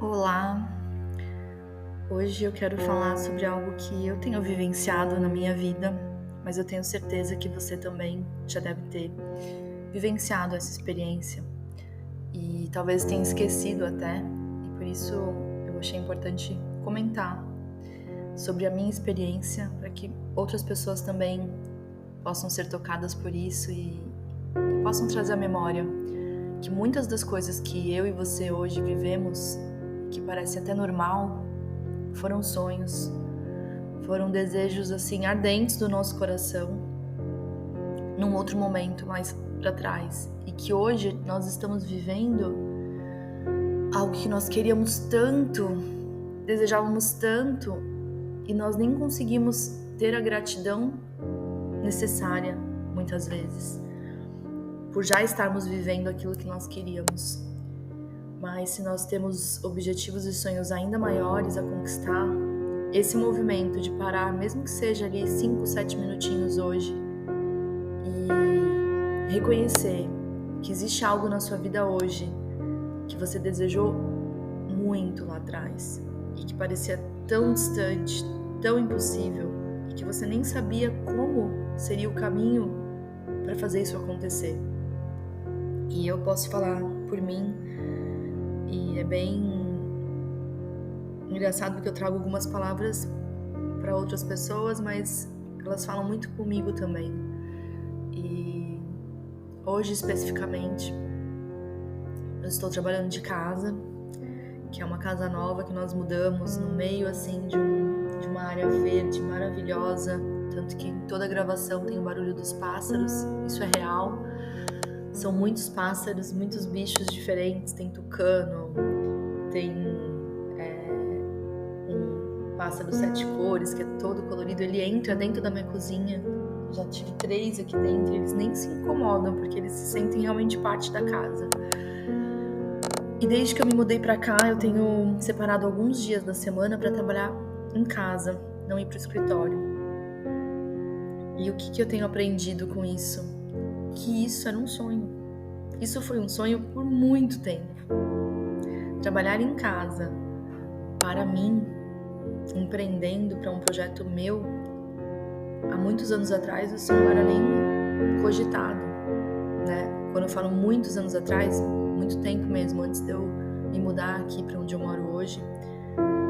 Olá, hoje eu quero falar sobre algo que eu tenho vivenciado na minha vida, mas eu tenho certeza que você também já deve ter vivenciado essa experiência e talvez tenha esquecido até, e por isso eu achei importante comentar sobre a minha experiência para que outras pessoas também possam ser tocadas por isso e possam trazer à memória que muitas das coisas que eu e você hoje vivemos, que parece até normal, foram sonhos, foram desejos assim ardentes do nosso coração num outro momento mais para trás, e que hoje nós estamos vivendo algo que nós queríamos tanto, desejávamos tanto, e nós nem conseguimos ter a gratidão necessária muitas vezes por já estarmos vivendo aquilo que nós queríamos. Mas se nós temos objetivos e sonhos ainda maiores a conquistar, esse movimento de parar, mesmo que seja ali 5, 7 minutinhos hoje, e reconhecer que existe algo na sua vida hoje que você desejou muito lá atrás e que parecia tão distante, tão impossível, e que você nem sabia como seria o caminho para fazer isso acontecer. E eu posso falar por mim, e é bem engraçado porque eu trago algumas palavras para outras pessoas, mas elas falam muito comigo também. E hoje especificamente eu estou trabalhando de casa, que é uma casa nova que nós mudamos no meio assim de uma área verde maravilhosa, tanto que em toda a gravação tem o barulho dos pássaros, isso é real. São muitos pássaros, muitos bichos diferentes, tem tucano, tem um pássaro 7 cores, que é todo colorido, ele entra dentro da minha cozinha, já tive 3 aqui dentro, eles nem se incomodam, porque eles se sentem realmente parte da casa. E desde que eu me mudei pra cá, eu tenho separado alguns dias da semana pra trabalhar em casa, não ir pro escritório. E o que eu tenho aprendido com isso? Que isso era um sonho. Isso foi um sonho por muito tempo. Trabalhar em casa, para mim, empreendendo para um projeto meu, há muitos anos atrás isso não era nem cogitado, né? Quando eu falo muitos anos atrás, muito tempo mesmo, antes de eu me mudar aqui para onde eu moro hoje,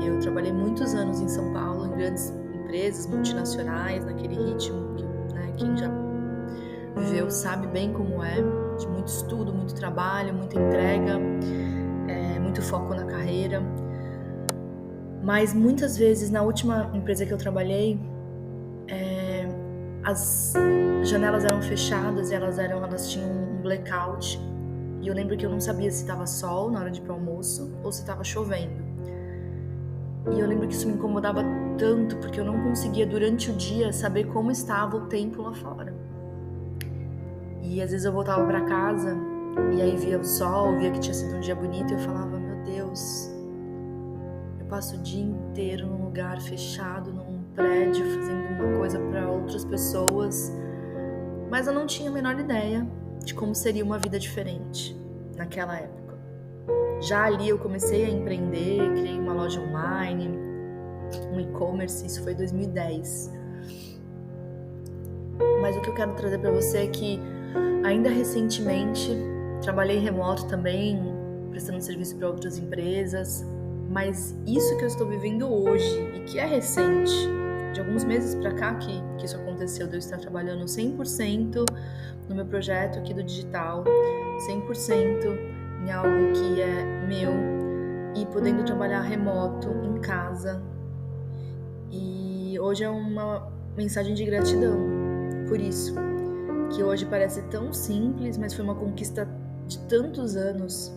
eu trabalhei muitos anos em São Paulo, em grandes empresas multinacionais, naquele ritmo que, né, quem já viveu sabe bem como é, de muito estudo, muito trabalho, muita entrega, muito foco na carreira. Mas muitas vezes, na última empresa que eu trabalhei, as janelas eram fechadas e elas tinham um blackout. E eu lembro que eu não sabia se estava sol na hora de ir pro almoço ou se estava chovendo. E eu lembro que isso me incomodava tanto, porque eu não conseguia durante o dia saber como estava o tempo lá fora. E às vezes eu voltava pra casa e aí via o sol, via que tinha sido um dia bonito e eu falava, meu Deus, eu passo o dia inteiro num lugar fechado, num prédio, fazendo uma coisa para outras pessoas, mas eu não tinha a menor ideia de como seria uma vida diferente naquela época. Já ali eu comecei a empreender, criei uma loja online, um e-commerce, isso foi em 2010. Mas o que eu quero trazer para você é que ainda recentemente trabalhei remoto também, prestando serviço para outras empresas, mas isso que eu estou vivendo hoje e que é recente, de alguns meses para cá que isso aconteceu, de eu estar trabalhando 100% no meu projeto aqui do digital, 100% em algo que é meu e podendo trabalhar remoto, em casa. E hoje é uma mensagem de gratidão por isso, que hoje parece tão simples, mas foi uma conquista de tantos anos,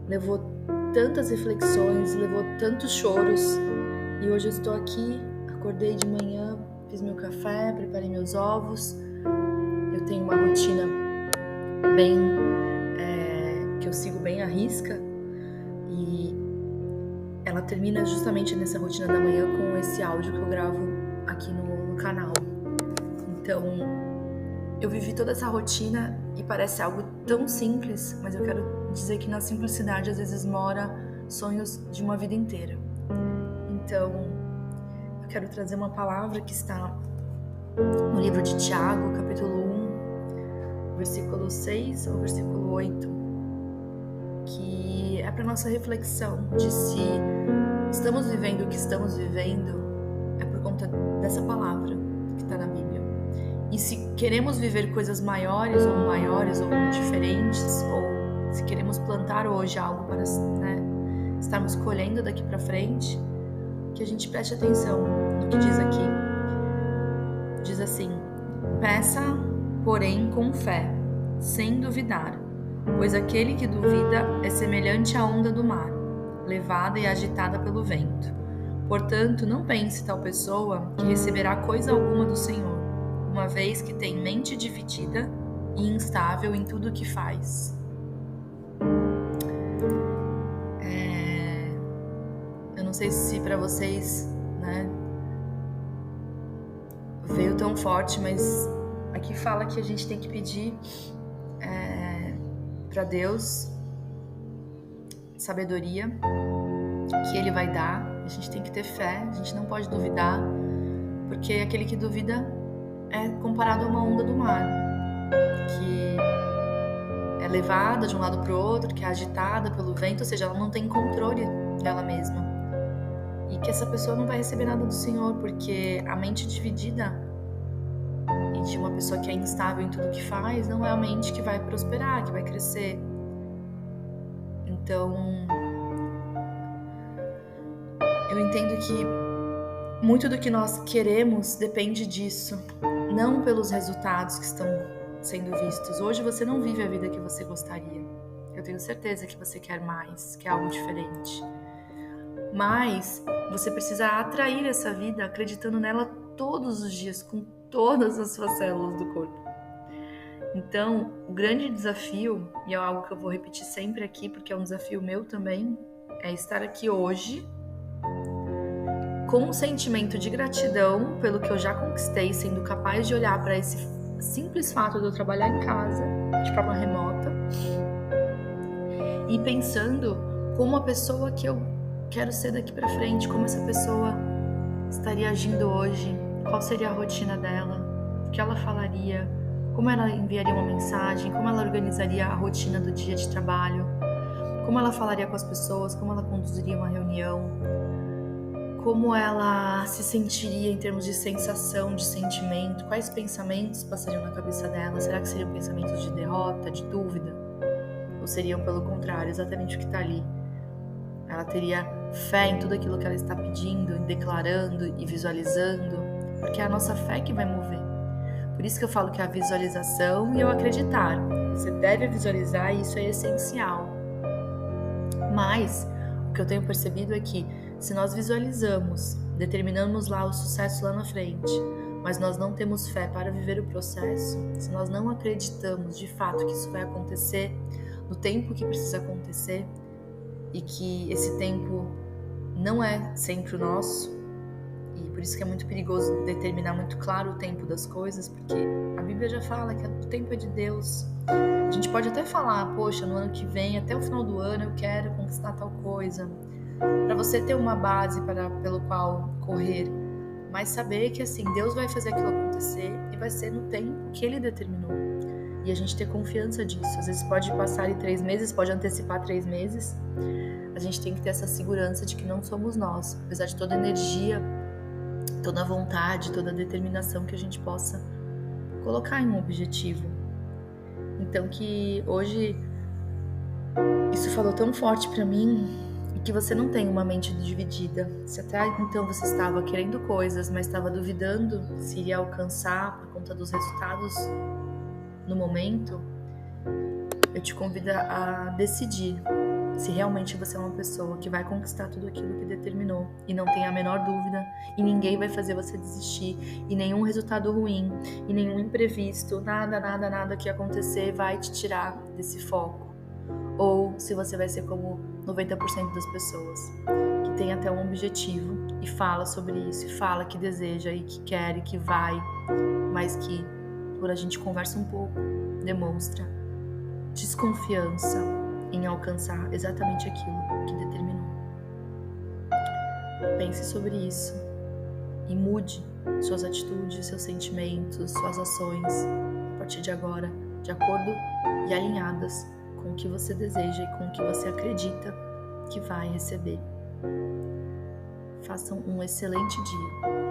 levou tantas reflexões, levou tantos choros, e hoje eu estou aqui, acordei de manhã, fiz meu café, preparei meus ovos, eu tenho uma rotina que eu sigo bem à risca, e ela termina justamente nessa rotina da manhã com esse áudio que eu gravo aqui no canal. Então, eu vivi toda essa rotina e parece algo tão simples, mas eu quero dizer que na simplicidade às vezes mora sonhos de uma vida inteira. Então, eu quero trazer uma palavra que está no livro de Tiago, capítulo 1, versículo 6 ao versículo 8, que é para nossa reflexão de se estamos vivendo o que estamos vivendo é por conta dessa palavra que está na Bíblia. E se queremos viver coisas maiores ou diferentes, ou se queremos plantar hoje algo para estarmos colhendo daqui para frente, que a gente preste atenção no que diz aqui. Diz assim: peça, porém, com fé, sem duvidar, pois aquele que duvida é semelhante à onda do mar, levada e agitada pelo vento. Portanto, não pense tal pessoa que receberá coisa alguma do Senhor, uma vez que tem mente dividida e instável em tudo o que faz. Eu não sei se para vocês, veio tão forte, mas aqui fala que a gente tem que pedir para Deus sabedoria, que Ele vai dar. A gente tem que ter fé, a gente não pode duvidar, porque aquele que duvida é comparado a uma onda do mar, que é levada de um lado para o outro, que é agitada pelo vento, ou seja, ela não tem controle dela mesma. E que essa pessoa não vai receber nada do Senhor, porque a mente dividida e de uma pessoa que é instável em tudo que faz, não é a mente que vai prosperar, que vai crescer. Então, eu entendo que muito do que nós queremos depende disso, não pelos resultados que estão sendo vistos. Hoje você não vive a vida que você gostaria. Eu tenho certeza que você quer mais, quer algo diferente. Mas você precisa atrair essa vida acreditando nela todos os dias, com todas as suas células do corpo. Então, o grande desafio, e é algo que eu vou repetir sempre aqui, porque é um desafio meu também, é estar aqui hoje com um sentimento de gratidão pelo que eu já conquistei, sendo capaz de olhar para esse simples fato de eu trabalhar em casa, de forma remota, e pensando como a pessoa que eu quero ser daqui para frente, como essa pessoa estaria agindo hoje, qual seria a rotina dela, o que ela falaria, como ela enviaria uma mensagem, como ela organizaria a rotina do dia de trabalho, como ela falaria com as pessoas, como ela conduziria uma reunião, como ela se sentiria em termos de sensação, de sentimento, quais pensamentos passariam na cabeça dela, será que seriam pensamentos de derrota, de dúvida, ou seriam pelo contrário, exatamente o que está ali? Ela teria fé em tudo aquilo que ela está pedindo, declarando e visualizando, porque é a nossa fé que vai mover. Por isso que eu falo que é a visualização e o acreditar. Você deve visualizar e isso é essencial. Mas o que eu tenho percebido é que se nós visualizamos, determinamos lá o sucesso lá na frente, mas nós não temos fé para viver o processo, se nós não acreditamos de fato que isso vai acontecer no tempo que precisa acontecer, e que esse tempo não é sempre o nosso, e por isso que é muito perigoso determinar muito claro o tempo das coisas, porque a Bíblia já fala que o tempo é de Deus. A gente pode até falar, poxa, no ano que vem, até o final do ano eu quero conquistar tal coisa, para você ter uma base pelo qual correr, mas saber que assim, Deus vai fazer aquilo acontecer e vai ser no tempo que Ele determinou. E a gente ter confiança disso. Às vezes pode passar em 3 meses, pode antecipar 3 meses. A gente tem que ter essa segurança de que não somos nós, apesar de toda a energia, toda a vontade, toda a determinação que a gente possa colocar em um objetivo. Então que hoje isso falou tão forte pra mim, e que você não tenha uma mente dividida. Se até então você estava querendo coisas, mas estava duvidando se iria alcançar por conta dos resultados no momento, eu te convido a decidir se realmente você é uma pessoa que vai conquistar tudo aquilo que determinou e não tem a menor dúvida, e ninguém vai fazer você desistir, e nenhum resultado ruim, e nenhum imprevisto, nada que acontecer vai te tirar desse foco. Ou se você vai ser como 90% das pessoas, que tem até um objetivo e fala sobre isso, e fala que deseja e que quer e que vai, mas que por a gente conversa um pouco, demonstra desconfiança em alcançar exatamente aquilo que determinou. Pense sobre isso e mude suas atitudes, seus sentimentos, suas ações a partir de agora, de acordo e alinhadas com o que você deseja e com o que você acredita que vai receber. Façam um excelente dia.